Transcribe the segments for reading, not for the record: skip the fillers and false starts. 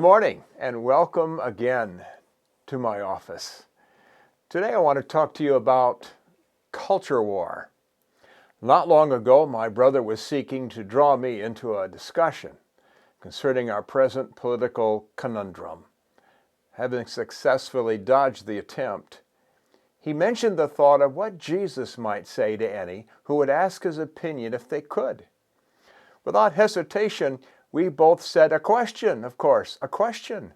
morning and welcome again to my office. Today I want to talk to you about culture war. Not long ago, my brother was seeking to draw me into a discussion concerning our present political conundrum. Having successfully dodged the attempt, he mentioned the thought of what Jesus might say to any who would ask his opinion if they could. Without hesitation, we both said a question, of course, a question.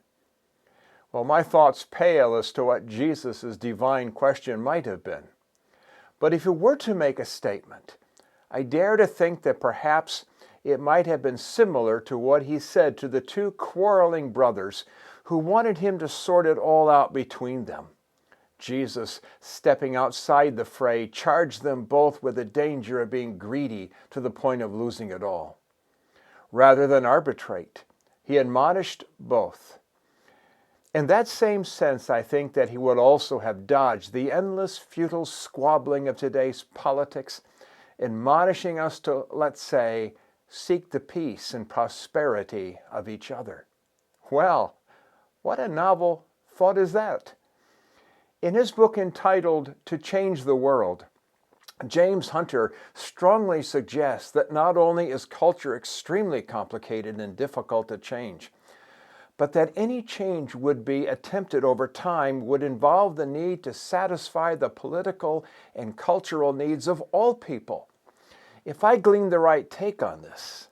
Well, my thoughts pale as to what Jesus' divine question might have been. But if he were to make a statement, I dare to think that perhaps it might have been similar to what he said to the two quarreling brothers who wanted him to sort it all out between them. Jesus, stepping outside the fray, charged them both with the danger of being greedy to the point of losing it all. Rather than arbitrate, he admonished both. In that same sense, I think that he would also have dodged the endless, futile squabbling of today's politics, admonishing us to, let's say, seek the peace and prosperity of each other. Well, what a novel thought is that? In his book entitled To Change the World, James Hunter strongly suggests that not only is culture extremely complicated and difficult to change, but that any change would be attempted over time would involve the need to satisfy the political and cultural needs of all people. If I glean the right take on this,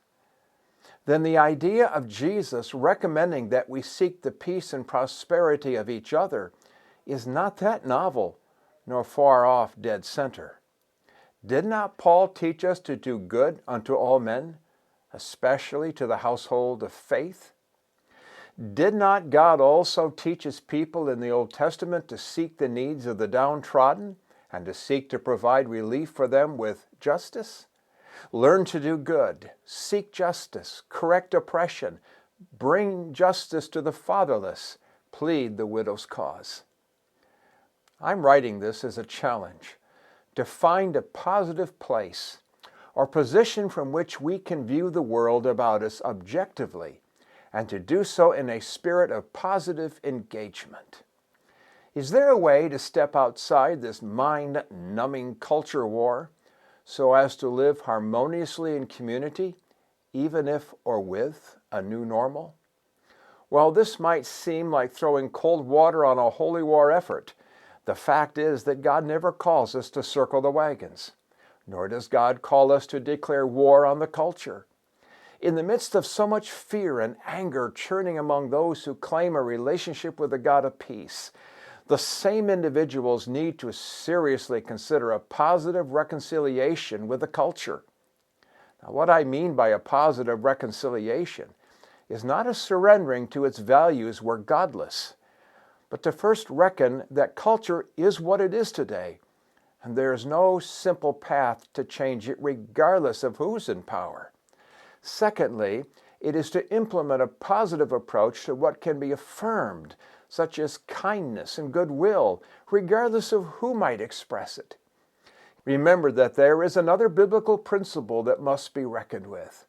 then the idea of Jesus recommending that we seek the peace and prosperity of each other is not that novel nor far off dead center. Did not Paul teach us to do good unto all men, especially to the household of faith? Did not God also teach his people in the Old Testament to seek the needs of the downtrodden and to seek to provide relief for them with justice? Learn to do good, seek justice, correct oppression, bring justice to the fatherless, plead the widow's cause. I'm writing this as a challenge to find a positive place or position from which we can view the world about us objectively and to do so in a spirit of positive engagement. Is there a way to step outside this mind-numbing culture war so as to live harmoniously in community, even if or with a new normal? While this might seem like throwing cold water on a holy war effort, the fact is that God never calls us to circle the wagons, nor does God call us to declare war on the culture. In the midst of so much fear and anger churning among those who claim a relationship with the God of peace, the same individuals need to seriously consider a positive reconciliation with the culture. Now, what I mean by a positive reconciliation is not a surrendering to its values where godless, but to first reckon that culture is what it is today, and there is no simple path to change it regardless of who's in power. Secondly, it is to implement a positive approach to what can be affirmed, such as kindness and goodwill, regardless of who might express it. Remember that there is another biblical principle that must be reckoned with.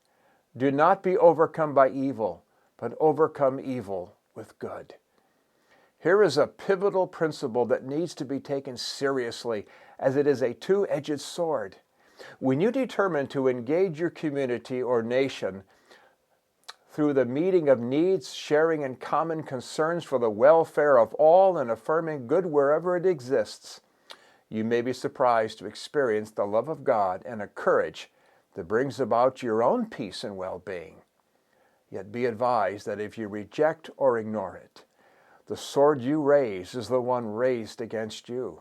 Do not be overcome by evil, but overcome evil with good. Here is a pivotal principle that needs to be taken seriously, as it is a two-edged sword. When you determine to engage your community or nation through the meeting of needs, sharing in common concerns for the welfare of all, and affirming good wherever it exists, you may be surprised to experience the love of God and a courage that brings about your own peace and well-being. Yet be advised that if you reject or ignore it, the sword you raise is the one raised against you.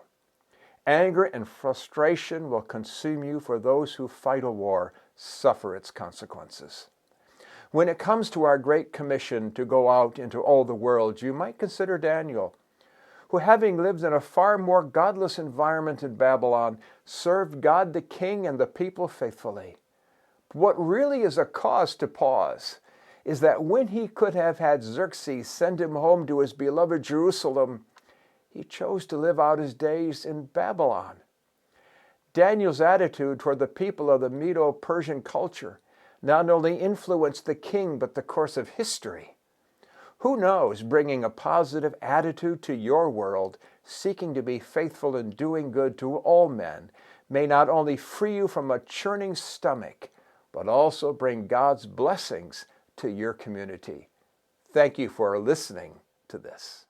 Anger and frustration will consume you, for those who fight a war suffer its consequences. When it comes to our great commission to go out into all the world, you might consider Daniel, who, having lived in a far more godless environment in Babylon, served God the King and the people faithfully. What really is a cause to pause is that when he could have had Xerxes send him home to his beloved Jerusalem, he chose to live out his days in Babylon. Daniel's attitude toward the people of the Medo-Persian culture not only influenced the king but the course of history. Who knows, bringing a positive attitude to your world, seeking to be faithful and doing good to all men, may not only free you from a churning stomach, but also bring God's blessings to your community. Thank you for listening to this.